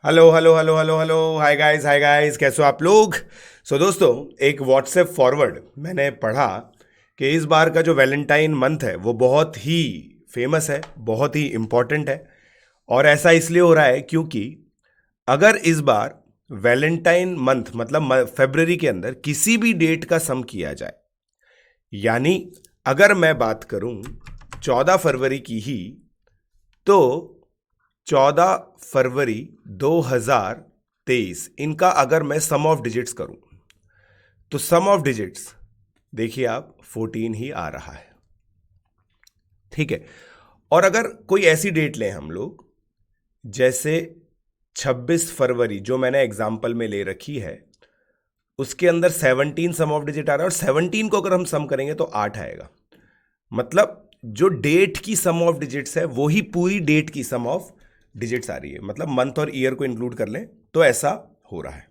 Hello hello hello hello hello, hi guys, कैसे हो आप लोग। दोस्तों, एक व्हाट्सएप फॉरवर्ड मैंने पढ़ा कि इस बार का जो वैलेंटाइन मंथ है वो बहुत ही फेमस है, बहुत ही इम्पोर्टेंट है। और ऐसा इसलिए हो रहा है क्योंकि अगर इस बार वैलेंटाइन मंथ मतलब फरवरी के अंदर किसी भी डेट का सम किया जाए, यानी अगर मैं बात करूं 14 फरवरी की ही, तो 14 फरवरी 2023 इनका अगर मैं सम ऑफ डिजिट्स करूं तो सम ऑफ डिजिट्स देखिए आप 14 ही आ रहा है। ठीक है। और अगर कोई ऐसी डेट लें हम लोग, जैसे 26 फरवरी जो मैंने एग्जाम्पल में ले रखी है, उसके अंदर 17 सम ऑफ डिजिट आ रहा है और 17 को अगर हम सम करेंगे तो 8 आएगा। मतलब जो डेट की सम ऑफ डिजिट्स है वो ही पूरी डेट की सम ऑफ डिजिट्स आ रही है। मतलब मंथ और ईयर को इंक्लूड कर लें तो ऐसा हो रहा है।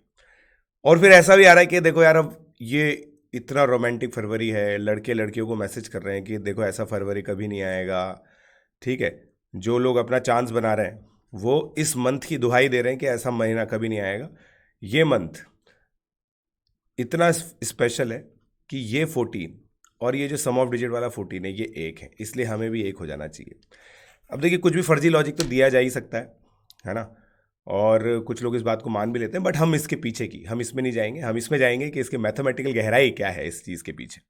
और फिर ऐसा भी आ रहा है कि देखो यार, अब ये इतना रोमांटिक फरवरी है, लड़के लड़कियों को मैसेज कर रहे हैं कि देखो ऐसा फरवरी कभी नहीं आएगा। ठीक है। जो लोग अपना चांस बना रहे हैं वो इस मंथ की दुहाई दे रहे हैं कि ऐसा महीना कभी नहीं आएगा। ये मंथ इतना स्पेशल है कि ये 14 और ये जो सम ऑफ डिजिट वाला 14 है ये एक है, इसलिए हमें भी एक हो जाना चाहिए। अब देखिए, कुछ भी फर्जी लॉजिक तो दिया जा ही सकता है ना। और कुछ लोग इस बात को मान भी लेते हैं, बट हम इसके पीछे की, हम इसमें नहीं जाएंगे, हम इसमें जाएंगे कि इसके मैथमेटिकल गहराई क्या है इस चीज़ के पीछे।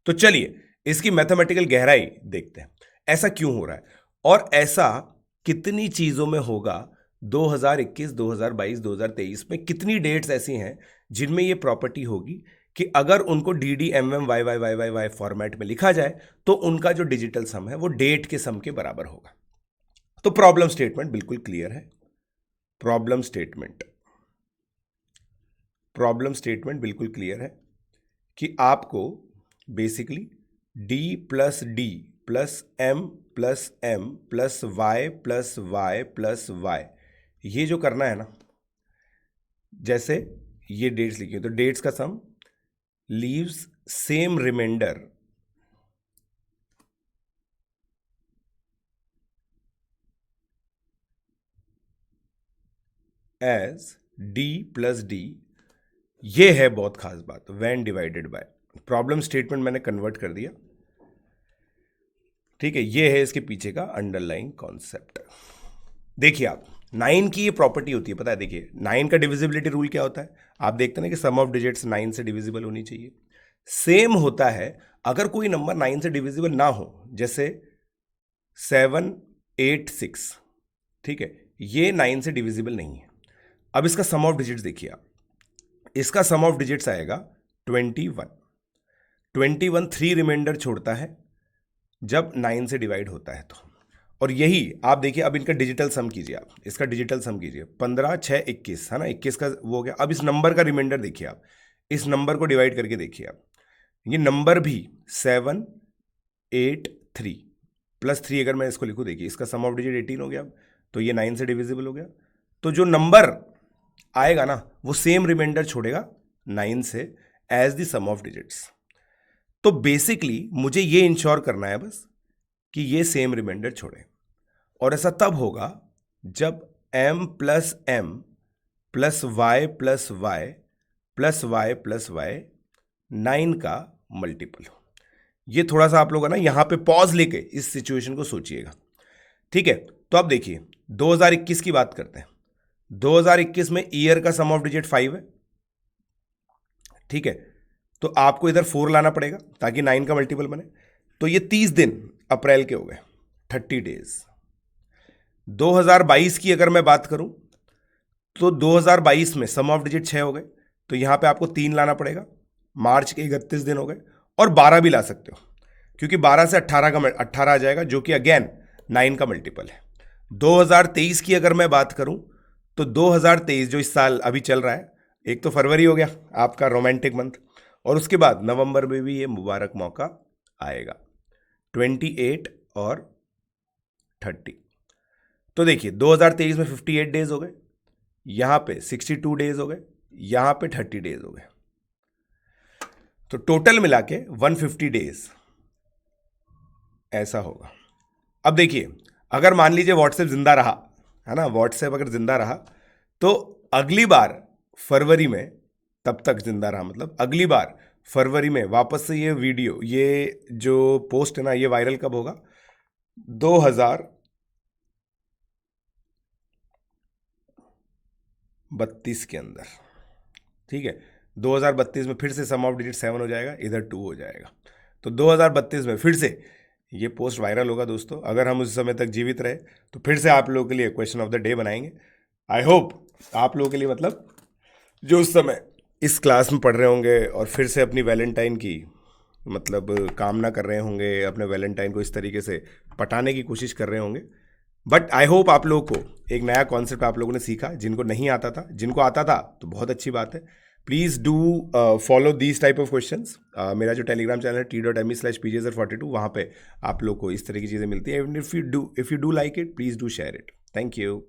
तो चलिए इसकी मैथमेटिकल गहराई देखते हैं, ऐसा क्यों हो रहा है और ऐसा कितनी चीज़ों में होगा। 2021, 2022, 2023 में कितनी डेट्स ऐसी हैं जिनमें ये प्रॉपर्टी होगी कि अगर उनको D D M M Y Y Y Y Y format में लिखा जाए तो उनका जो डिजिटल सम है वो डेट के सम के बराबर होगा। तो प्रॉब्लम स्टेटमेंट बिल्कुल क्लियर है। प्रॉब्लम स्टेटमेंट प्रॉब्लम स्टेटमेंट बिल्कुल क्लियर है कि आपको बेसिकली D+D+M+M+Y+Y+Y ये जो करना है ना, जैसे ये डेट्स लिखी है तो डेट्स का sum leaves same remainder as D+D। ये है बहुत खास बात, when divided by. Problem statement मैंने कन्वर्ट कर दिया। ठीक है, ये है इसके पीछे का अंडरलाइंग कॉन्सेप्ट। देखिए आप, 9 की ये प्रॉपर्टी होती है, पता है। देखिए 9 का डिविजिबिलिटी रूल क्या होता है, आप देखते हैं ना कि सम ऑफ डिजिट्स 9 से डिविजिबल होनी चाहिए। सेम होता है अगर कोई नंबर 9 से डिविजिबल ना हो, जैसे 786। ठीक है, ये 9 से डिविजिबल नहीं है। अब इसका सम ऑफ डिजिट्स देखिए आप, इसका सम ऑफ डिजिट्स आएगा 21। 21 3 रिमाइंडर छोड़ता है जब 9 से डिवाइड होता है तो। और यही आप देखिए, अब इनका डिजिटल सम कीजिए, आप इसका डिजिटल सम कीजिए। 15 6 21 है ना, 21 का वो हो गया। अब इस नंबर का रिमाइंडर देखिए आप, इस नंबर को डिवाइड करके देखिए आप, ये नंबर भी 783 +3 अगर मैं इसको लिखूँ, देखिए इसका सम ऑफ डिजिट 18 हो गया। अब तो ये 9 से डिविजिबल हो गया। तो जो नंबर आएगा ना वो सेम रिमाइंडर छोड़ेगा 9 से as the sum of digits. तो बेसिकली मुझे ये इंश्योर करना है बस कि ये सेम रिमाइंडर छोड़े। और ऐसा तब होगा जब M+M+Y+Y+Y+Y 9 का मल्टीपल हो। ये थोड़ा सा आप लोग है ना यहां पे पॉज लेके इस सिचुएशन को सोचिएगा। ठीक है, तो अब देखिए 2021 की बात करते हैं। 2021 में ईयर का सम ऑफ डिजिट 5 है। ठीक है, तो आपको इधर 4 लाना पड़ेगा ताकि 9 का मल्टीपल बने। तो ये 30 दिन अप्रैल के हो गए, 30 डेज। 2022 की अगर मैं बात करूं तो 2022 में सम ऑफ डिजिट 6 हो गए, तो यहां पे आपको 3 लाना पड़ेगा। मार्च के 31 दिन हो गए, और 12 भी ला सकते हो क्योंकि 12 से 18 आ जाएगा जो कि अगेन 9 का मल्टीपल है। 2023 की अगर मैं बात करूं तो 2023 जो इस साल अभी चल रहा है, एक तो फरवरी हो गया आपका रोमांटिक मंथ, और उसके बाद नवंबर में भी ये मुबारक मौका आएगा 28 और 30। तो देखिए 2023 में 58 डेज हो गए, यहां पे 62 डेज हो गए, यहां पे 30 डेज हो गए। तो टोटल मिला के 150 डेज ऐसा होगा। अब देखिए, अगर मान लीजिए व्हाट्सएप जिंदा रहा, है ना, व्हाट्सएप अगर जिंदा रहा तो अगली बार फरवरी में, तब तक जिंदा रहा मतलब, अगली बार फरवरी में वापस से ये वीडियो, ये जो पोस्ट है ना, ये वायरल कब होगा? 2032 के अंदर, ठीक है। 2032 में फिर से सम ऑफ डिजिट 7 हो जाएगा, इधर 2 हो जाएगा। तो 2032 में फिर से ये पोस्ट वायरल होगा दोस्तों। अगर हम उस समय तक जीवित रहे तो फिर से आप लोगों के लिए क्वेश्चन ऑफ द डे बनाएंगे। आई होप आप लोगों के लिए, मतलब जो उस समय इस क्लास में पढ़ रहे होंगे और फिर से अपनी वैलेंटाइन की मतलब कामना कर रहे होंगे, अपने वैलेंटाइन को इस तरीके से पटाने की कोशिश कर रहे होंगे। बट आई होप आप लोगों को एक नया कॉन्सेप्ट आप लोगों ने सीखा। जिनको नहीं आता था, जिनको आता था तो बहुत अच्छी बात है। Please do follow these type of questions. मेरा जो टेलीग्राम चैनल है t.me/pjsr42, वहाँ पे आप लोग को इस तरह की चीज़ें मिलती है। If you do like it, please do share it. Thank you.